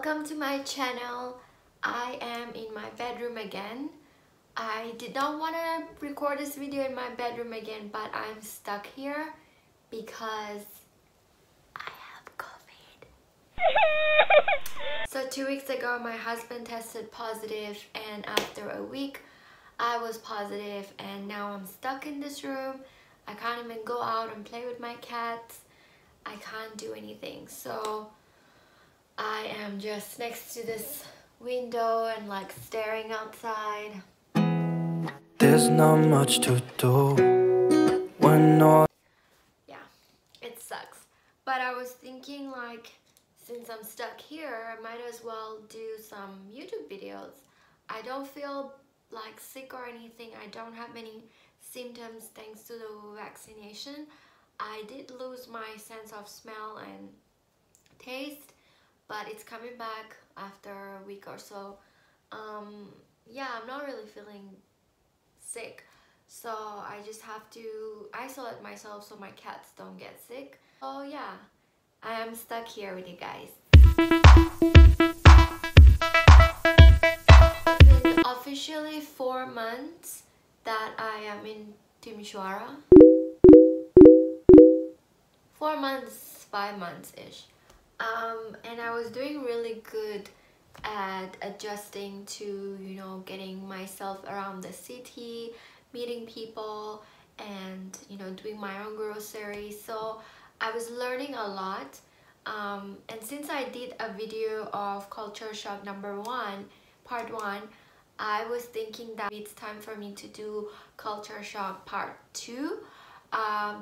Welcome to my channel. I am in my bedroom again. I did not want to record this video in my bedroom again, but I'm stuck here because I have COVID. So 2 weeks ago my husband tested positive, and after a week I was positive, and now I'm stuck in this room. I can't even go out and play with my cats. I can't do anything. So I am just next to this window and like staring outside. There's not much to do when all... Yeah, it sucks. But I was thinking, like, since I'm stuck here, I might as well do some YouTube videos. I don't feel like sick or anything. I don't have many symptoms thanks to the vaccination. I did lose my sense of smell and taste, but it's coming back after a week or so. Yeah, I'm not really feeling sick, so I just have to isolate myself so my cats don't get sick. So yeah, I am stuck here with you guys. It's been officially 4 months that I am in Timisoara. 4 months, 5 months-ish. And I was doing really good at adjusting to, you know, getting myself around the city, meeting people, and, you know, doing my own groceries. So I was learning a lot. And since I did a video of culture shock #1, part 1, I was thinking that it's time for me to do culture shock part 2,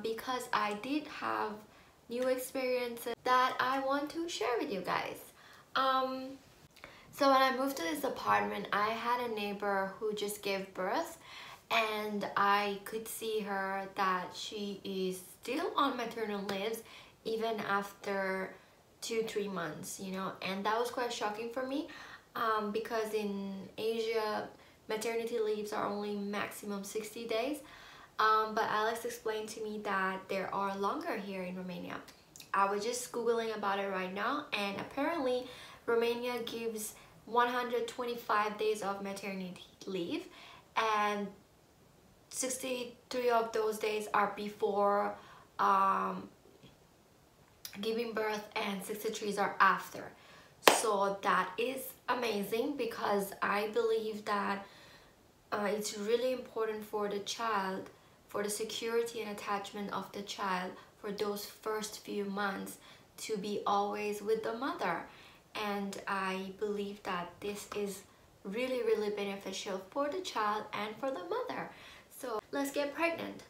because I did have new experiences that I want to share with you guys. So when I moved to this apartment, I had a neighbor who just gave birth, and I could see her that she is still on maternal leaves even after 2-3 months, you know, and that was quite shocking for me, because in Asia maternity leaves are only maximum 60 days. But Alex explained to me that there are longer here in Romania. I was just googling about it right now, and apparently Romania gives 125 days of maternity leave, and 63 of those days are before giving birth, and 63 are after. So that is amazing, because I believe that it's really important for the child, for the security and attachment of the child for those first few months, to be always with the mother. And I believe that this is really beneficial for the child and for the mother. So let's get pregnant.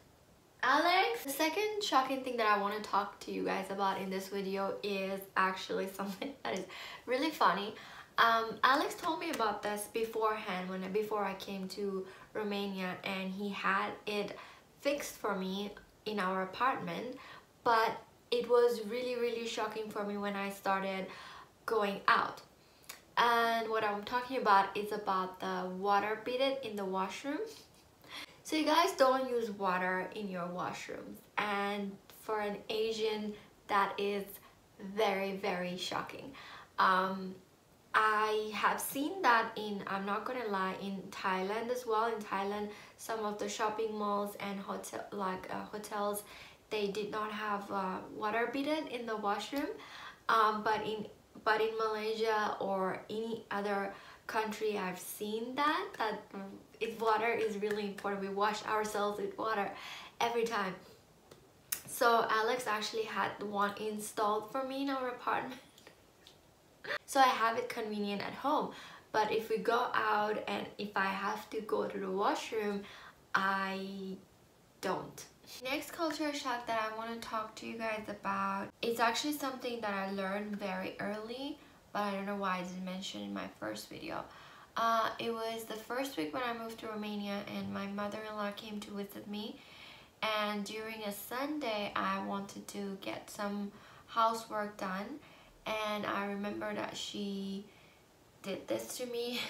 Alex! The second shocking thing that I want to talk to you guys about in this video is actually something that is really funny. Alex told me about this beforehand, before I came to Romania, and he had it fixed for me in our apartment, but it was really shocking for me when I started going out. And what I'm talking about is about the water bidet in the washroom. So you guys don't use water in your washrooms, and for an Asian that is very shocking. I have seen that in, I'm not gonna lie, in Thailand as well. In Thailand, some of the shopping malls and hotels, they did not have water bidet in the washroom. But in Malaysia or any other country, I've seen that water is really important. We wash ourselves with water every time. So Alex actually had one installed for me in our apartment. So I have it convenient at home, but if we go out and if I have to go to the washroom, I don't. Next culture shock that I want to talk to you guys about, it's actually something that I learned very early, but I don't know why I didn't mention in my first video. It was the first week when I moved to Romania, and my mother-in-law came to visit me, and during a Sunday I wanted to get some housework done, and I remember that she did this to me.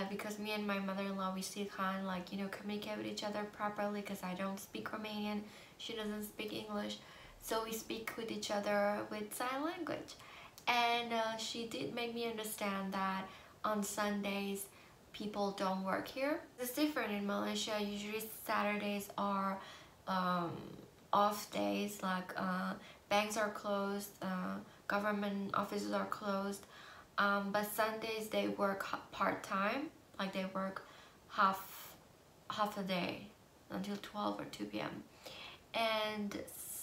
Because me and my mother-in-law, we still can't, like, you know, communicate with each other properly, because I don't speak Romanian, she doesn't speak English, so we speak with each other with sign language. And she did make me understand that on Sundays people don't work here. It's different in Malaysia. Usually Saturdays are um, off days, like banks are closed, government offices are closed, but Sundays they work part-time, like they work half a day until 12 or 2 p.m. And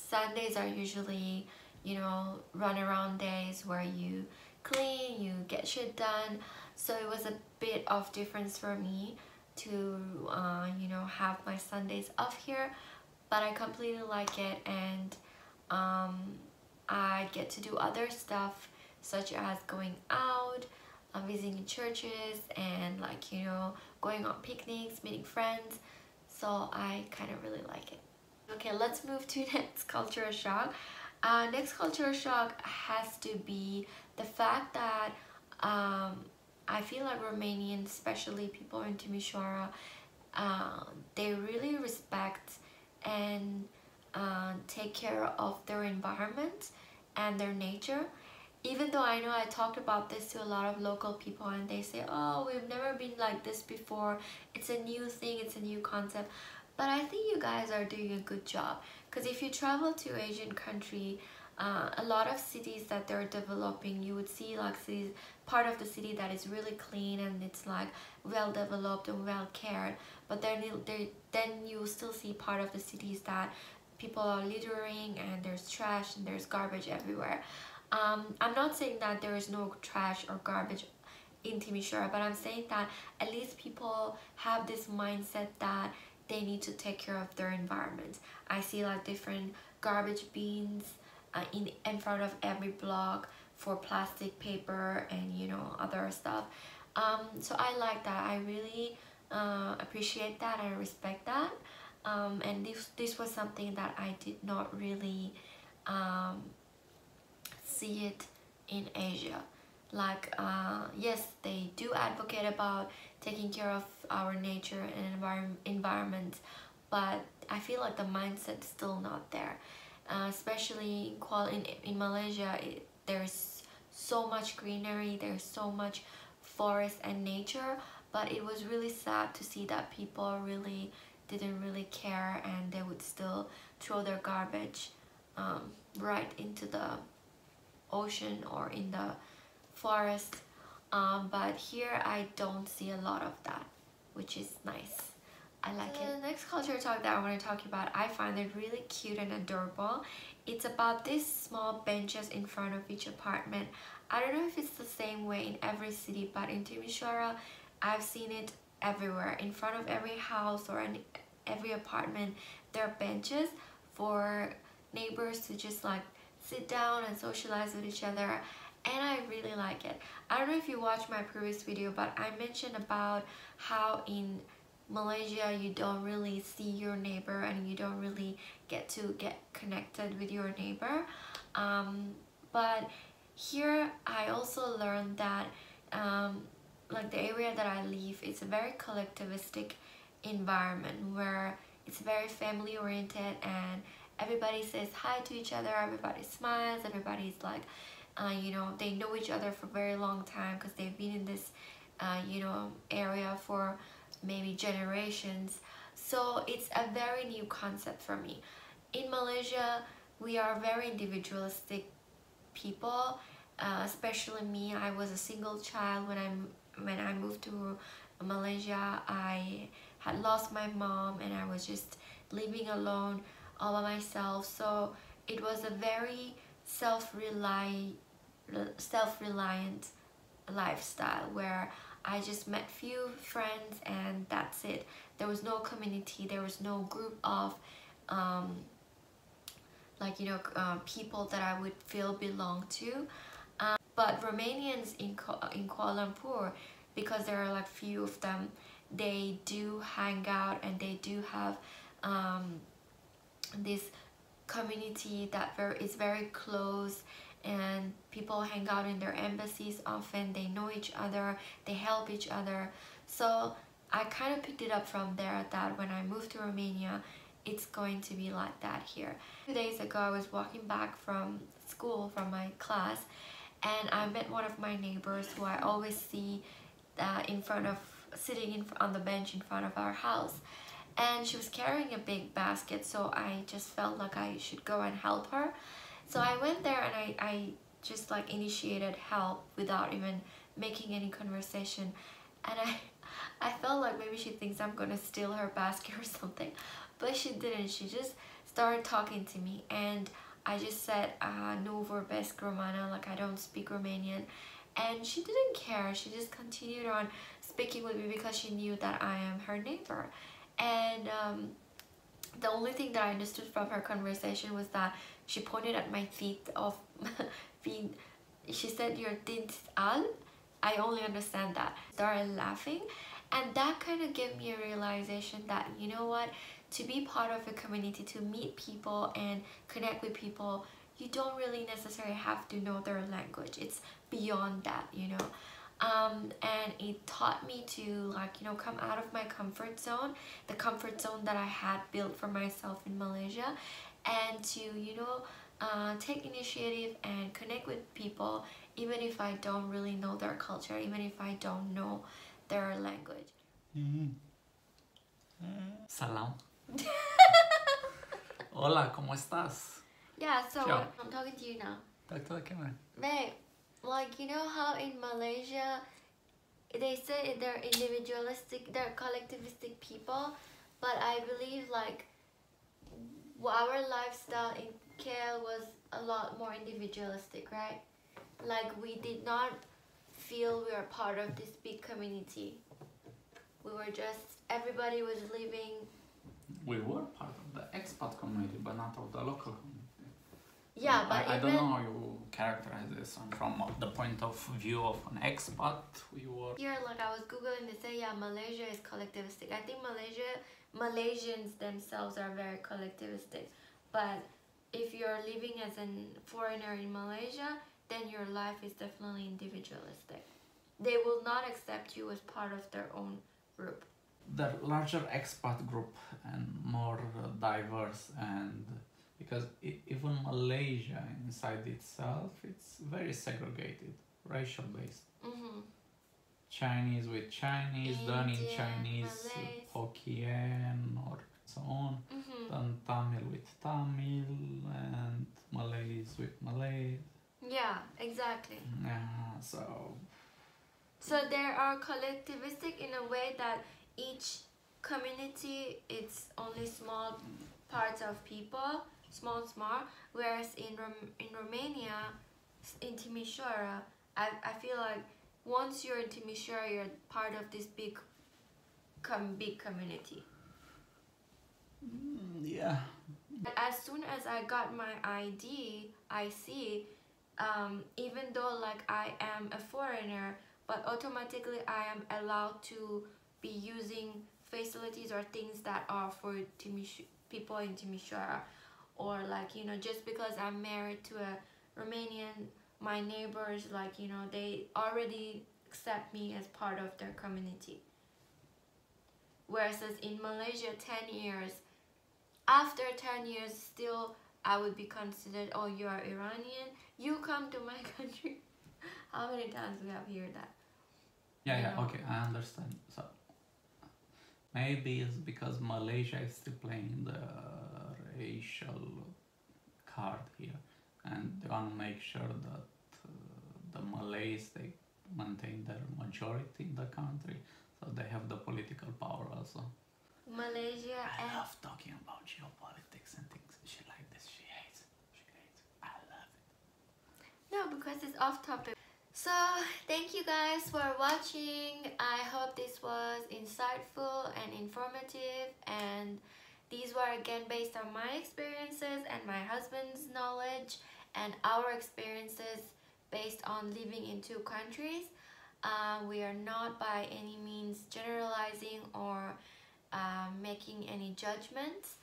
Sundays are usually, you know, run around days where you clean, you get shit done. So it was a bit of difference for me to you know, have my Sundays off here, but I completely like it. And I get to do other stuff such as going out, visiting churches, and like, you know, going on picnics, meeting friends. So I kind of really like it. Okay, let's move to next cultural shock. Next cultural shock has to be the fact that I feel like Romanians, especially people in Timisoara, they really respect and take care of their environment and their nature. Even though I know I talked about this to a lot of local people and they say, oh, we've never been like this before, it's a new thing, it's a new concept. But I think you guys are doing a good job, because if you travel to Asian country, a lot of cities that they're developing, you would see like cities, part of the city that is really clean and it's like well developed and well cared, but then you still see part of the cities that people are littering and there's trash and there's garbage everywhere. I'm not saying that there is no trash or garbage in Timisoara, but I'm saying that at least people have this mindset that they need to take care of their environment. I see like different garbage bins in front of every block for plastic, paper, and you know, other stuff. So I like that. I really appreciate that. I respect that. And this was something that I did not really see it in Asia. Like yes, they do advocate about taking care of our nature and environment, but I feel like the mindset's still not there. Especially in Malaysia, there's so much greenery, there's so much forest and nature, but it was really sad to see that people really didn't really care and they would still throw their garbage right into the ocean or in the forest. But here I don't see a lot of that, which is nice. I like it. The next culture talk that I want to talk about, I find it really cute and adorable. It's about these small benches in front of each apartment. I don't know if it's the same way in every city, but in Timisoara I've seen it everywhere. In front of every house or in every apartment there are benches for neighbors to just like sit down and socialize with each other, and I really like it. I don't know if you watched my previous video, but I mentioned about how in Malaysia you don't really see your neighbor and you don't really get connected with your neighbor, but here I also learned that like the area that I live, it's a very collectivistic environment where it's very family oriented and everybody says hi to each other, everybody smiles, everybody's like you know, they know each other for a very long time because they've been in this you know, area for maybe generations. So it's a very new concept for me. In Malaysia we are very individualistic people, especially me. I was a single child when I moved to Malaysia. I had lost my mom and I was just living alone all by myself, so it was a very self-reliant lifestyle where I just met few friends and that's it. There was no community, there was no group of like, you know, people that I would feel belong to. But Romanians in Kuala Lumpur, because there are like few of them, they do hang out and they do have this community that is very close, and people hang out in their embassies often. They know each other, they help each other. So I kind of picked it up from there that when I moved to Romania, it's going to be like that here. 2 days ago I was walking back from school, from my class, and I met one of my neighbors who I always see sitting on the bench in front of our house, and she was carrying a big basket, so I just felt like I should go and help her. So I went there and I just like initiated help without even making any conversation, and I felt like maybe she thinks I'm gonna steal her basket or something, but she didn't. She just started talking to me, and I just said no vorbesc Romana, like I don't speak Romanian, and she didn't care. She just continued on speaking with me because she knew that I am her neighbor. And the only thing that I understood from her conversation was that she pointed at my teeth of being, she said your teeth al. I only understand that. Started laughing, and that kind of gave me a realization that, you know what, to be part of a community, to meet people and connect with people, you don't really necessarily have to know their language. It's beyond that, you know. And it taught me to, like, you know, come out of my comfort zone, the comfort zone that I had built for myself in Malaysia, and to, you know, take initiative and connect with people, even if I don't really know their culture, even if I don't know their language. Salam. Hola, ¿cómo estás? Yeah, so Ciao. I'm talking to you now. Talk to the camera. Babe, like, you know how in Malaysia they say they're individualistic, they're collectivistic people, but I believe like our lifestyle in KL was a lot more individualistic, right? Like we did not feel we were part of this big community. We were just, everybody was living. We were part of the expat community, but not of the local community. Yeah, but I even, don't know how you characterize this. And from the point of view of an expat, we were... here, like I was Googling, they say, yeah, Malaysia is collectivistic. I think Malaysians themselves are very collectivistic. But if you're living as a foreigner in Malaysia, then your life is definitely individualistic. They will not accept you as part of their own group. The larger expat group and more diverse, and because even Malaysia inside itself, it's very segregated, racial based. Chinese with Chinese, done in Indian, Chinese, Malays. Hokkien or so on, then Tamil with Tamil, and Malays with Malays. Yeah, exactly. So there are collectivistic in a way that each community, it's only small parts of people, small, whereas in Romania, in Timisoara, I feel like once you're in Timisoara, you're part of this big community. Yeah. As soon as I got my ID, I see, even though like I am a foreigner, but automatically I am allowed to be using facilities or things that are for people in Timisoara, or like, you know, just because I'm married to a Romanian, my neighbors, like, you know, they already accept me as part of their community. Whereas in Malaysia, 10 years, after 10 years, still I would be considered, oh, you are Iranian, you come to my country. How many times we have heard that? Yeah, okay, I understand. So maybe it's because Malaysia is still playing the racial card here, and they want to make sure that the Malays, they maintain their majority in the country, so they have the political power also. Malaysia I love talking about geopolitics and things. She like this, she hates. I love it. No, because it's off topic. So thank you guys for watching. I hope this was insightful and informative, and these were again based on my experiences and my husband's knowledge and our experiences based on living in two countries. We are not by any means generalizing or making any judgments.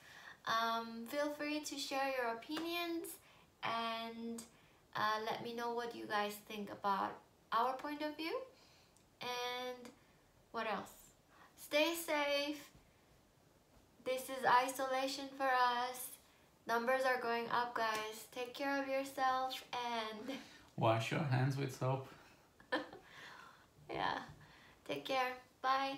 Feel free to share your opinions and let me know what you guys think about our point of view. And what else? Stay safe. This is isolation for us. Numbers are going up, guys. Take care of yourself and Wash your hands with soap. Yeah. Take care. Bye.